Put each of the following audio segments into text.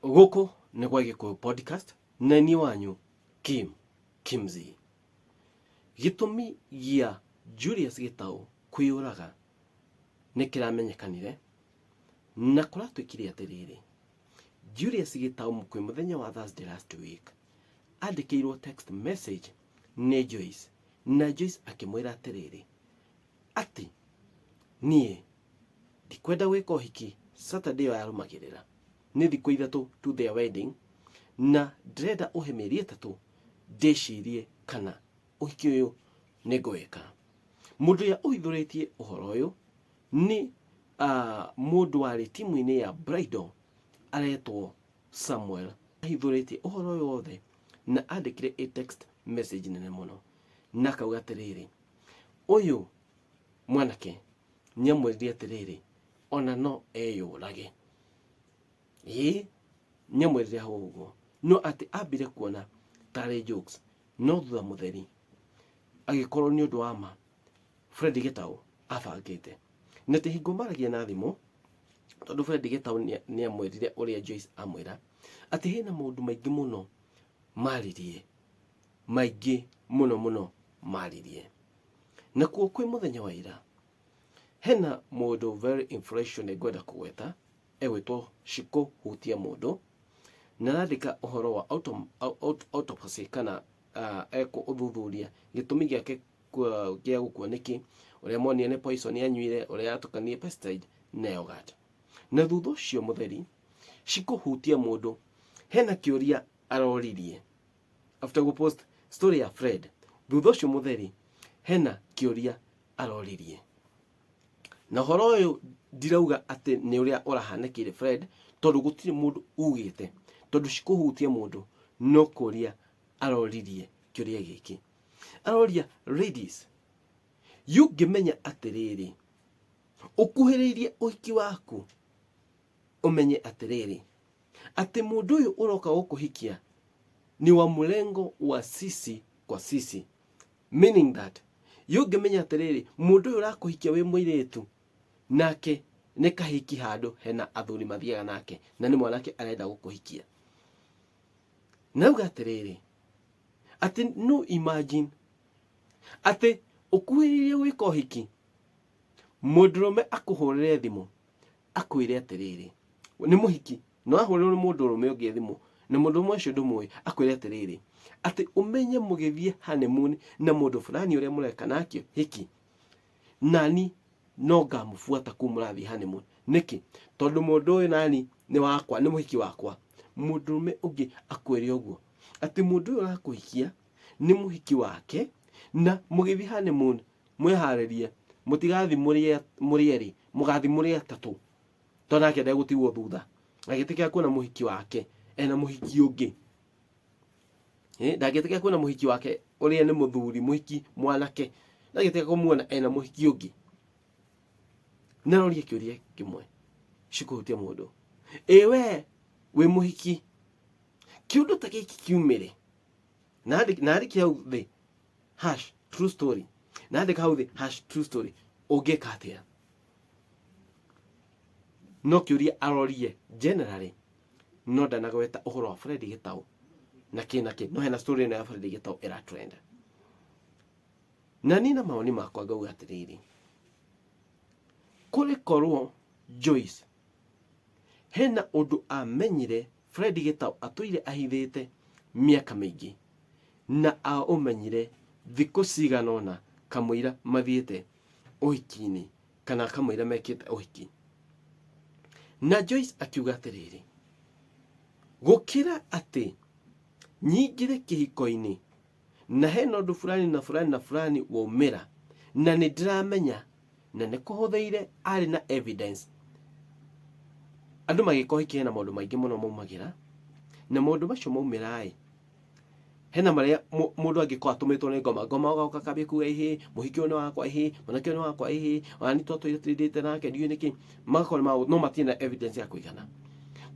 Goko nĩ gwa Gĩkũyũ podcast na niĩ wanyu Kimzi. Gĩtũmi gĩa Julius Gitau kwĩyũraga nĩ kĩramenyekanire na kũratuĩkire atĩrĩrĩ. Julius Gitau kwĩ mũthenya wa Thursday last week andĩkĩirwo text message nĩ Joyce, na Joyce akĩmwĩra atĩrĩrĩ atĩ niĩ ndikwenda gwĩka ũhiki Saturday wa yarũmagĩrĩra, nĩ thikũ ithatũ to their wedding, na ndĩrenda ũhe mĩeri ĩtatũ ndĩcirie kana ũhiki ũyũ nĩ ngwĩka. Mũndũ ũrĩa ũhithũrĩtie ũhoro ũyũ nĩ mũndũ warĩ timu-inĩ ya bridal aretwo Samuel. Ahithũrĩtie ũhoro ũyũ wothe na andĩkire a text message nene mũno na akauga atĩrĩrĩ, ũyũ mwanake nĩamwĩrire atĩrĩrĩ ona no eyũrage. Nyamwĩrire hau ũguo, no atĩ ambire kuona tarĩ jokes, no thutha mũtheri agĩkorwo nĩ ũndũ wa ma Fred Gitau abangĩte. Na tĩ hingo maragia na thimũ, tondũ Fred Gitau nĩamwĩrire ũrĩa Joyce amwĩra atĩ hena maũndũ maingĩ mũno maririe, maingĩ mũno maririe. Na kuo kwĩ mũthenya wa ira hena mũndũ very influential ngwenda kũgweta egwĩtwo Shiko Hutia Mũndũ, na arandĩka ũhoro wa autopsy kana eko ũthuthuria gĩtũmi gĩake gĩa gũkua nĩkĩ, ũrĩa monire nĩ poison yanyuire, ũrĩa yatukanie pesticide na yogurt. Na thutha ũcio mũtheri Shiko Hutia Mũndũ hena kĩũria aroririe after gũpost story ya Fred. Thutha ũcio mũtheri hena kĩũria aroririe, na ũhoro ũyũ ndirauga atĩ nĩ ũrĩa ũrahanĩkire Fred, tondũ gũtirĩ mũndũ ugĩte, tondũ Shiko Hutia Mũndũ no kũria aroririe kĩũria gĩkĩ. Aroria, ladies, yũngĩmenya atĩrĩrĩ ũkuhĩrĩirie ũhiki waku, ũmenye atĩrĩrĩ atĩ mũndũ ũyũ ũroka gũkũhikia ni wa Mlengo wa sisi kwa sisi, meaning that yũngĩmenya atĩrĩrĩ mũndũ ũyũ ũrakũhikia wĩ mũirĩtu nake nĩ kahiki handũ hena athuri mathiaga nake na nĩ mwanake arenda gũkũhikia. Nauga atĩrĩrĩ atĩ no imagine atĩ ũkuhĩrĩirie gwĩka ũhiki, mũndũrũme akũhũrĩre thimũ akwĩre atĩrĩrĩ nĩ mũhiki, no ahũrĩrwo nĩ mũndũrũme ũngĩ thimũ na mũndũrũme ũcio ndũmũĩ akwĩre atĩrĩrĩ atĩ ũmenye mũgĩthiĩ honeymoon na mũndũ fulani ũrĩa mũreka nake hiki, nani no ngamũbuata kũu mũrathiĩ honeymoon. Nĩkĩ? Tondũ mũndũ ũyũ nani nĩ wakwa, nĩ mũhiki wakwa. Mũndũrũme ũngĩ akwĩre ũguo atĩ mũndũ ũyũ ũrakũhikia nĩ mũhiki wake na mũgĩthiĩ honeymoon mwĩharĩrie, mũtigathi mũrĩ erĩ, mũgathi mũrĩ atatũ, tondũ nake ndegũtigwo thutha agĩtĩkĩra kuona mũhiki wake ena mũhiki ũngĩ. Ndangĩtĩkĩra kuona mũhiki wake ũrĩa nĩ mũthuri, mũhiki mwanake, ndangĩtĩkĩra kumuona ena mũhiki ũngĩ. Naroria kĩũria kĩmwe Shiko Hutia Mũndũ, we wĩ mũhiki, kĩũndũ ta gĩkĩ kiumĩre, na andĩke hau thĩ #true story, na andĩka hau thĩ #true story, ũngĩka atĩa? No kĩũria arorie generally, no ndanagweta ũhoro wa Fred Gitau na kĩ no hena story ĩno ya Fred Gitau ĩratrend. Na niĩ na mawoni makwa ngauga atĩrĩrĩ, kũrĩ korwo Joyce hena ũndũ amenyire Fred Gitau atũire ahithĩte mĩaka mĩingĩ na aũmenyire thikũ cigana ũna kamũira mathiĩte ũhiki-inĩ kana kamũira mekĩte ũhiki. Na Joyce akiuga atĩrĩrĩ gũkĩra atĩ nyingĩre kĩhiko-inĩ na hena ũndũ fulani na fulani na fulani waumĩra na nĩ ndĩramenya na nĩ kũhũthĩire arĩ na evidence. Andũ magĩka ũhiki hena maũndũ maingĩ mũno maumagĩra, na maũndũ macio maumĩra hena marĩa mũndũ angĩkorwo atũmĩtwo nĩ ngoma ũgoka kambia kuga mũhiki ũyũ nĩ wakwa, mwanake ũyũ nĩ wakwa, wani twatũire tũrindĩte nake ndiũĩ nĩkĩ, magakorwo no matirĩ na evidence ya kũigana.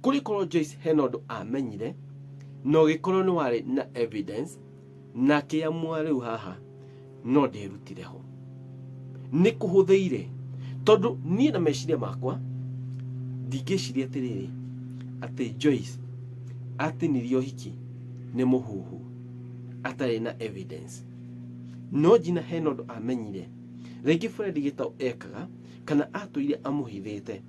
Kũrĩ korwo Joyce hena ũndũ amenyire na ũgĩkorwo nĩ warĩ na evidence na akĩamua rĩu haha no ndĩrutire ho, nĩ kũhũthĩire, tondũ niĩ na meciria makwa ndingĩciria atĩrĩrĩ atĩ Joyce atinirio hiki nĩ mũhuhu atarĩ na evidence. No njina hena ũndũ amenyire rĩngĩ Fred Gitau ekaga kana atũire amũhithĩte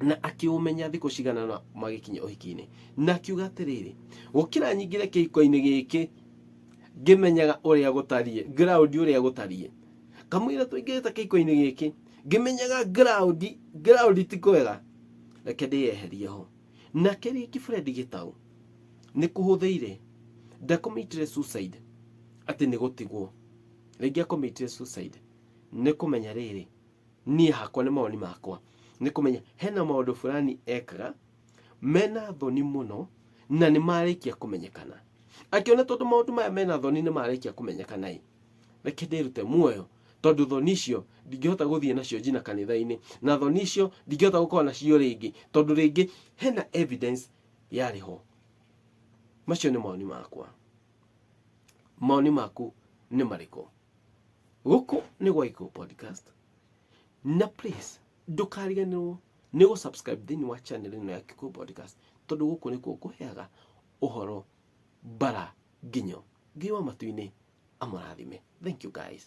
na akĩũmenya thikũ cigana na magĩkinya ũhiki-inĩ, na akiuga atĩrĩrĩ, gũkĩra nyingĩre kĩhiko-inĩ gĩkĩ ngĩmenyaga ũrĩa gũtariĩ, ground ũrĩa gũtariĩ, kamũira tũingĩrĩte kĩhiko-inĩ gĩkĩ ngĩmenyaga ground ti kwega, reke ndĩyeherie ho. Nake rĩngĩ Fred Gitau nĩ kũhũthĩire ndakomitire suicide atĩ nĩ gũtigwo, rĩngĩ akomitire suicide nĩ kũmenya rĩrĩ, niĩ hakwa nĩ mawoni makwa, nĩ kũmenya hena maũndũ fulani ekaga mena thoni mũno na nĩ marĩkia kũmenyekana. Akiona tondũ maũndũ maya mena thoni nĩ marĩkia kũmenyekana, reke ndĩrute muoyo, tondũ thoni icio ndingĩhota gũthiĩ nacio njina kanitha-inĩ, na thoni icio ndingĩhota gũkorwo nacio rĩngĩ, tondũ rĩngĩ hena evidence yarĩ ho. Macio nĩ mawoni makwa. Mawoni maku nĩ marĩkũ? Gũkũ nĩ Gitau podcast, na please ndũkariganĩrwo nĩ gũ-subscribe thĩinĩ wa channel ĩno ya Gitau podcast, tondũ gũkũ nĩkuo ngũheaga ũhoro bara nginyo ngiwa matu-inĩ amũrathime. Thank you guys.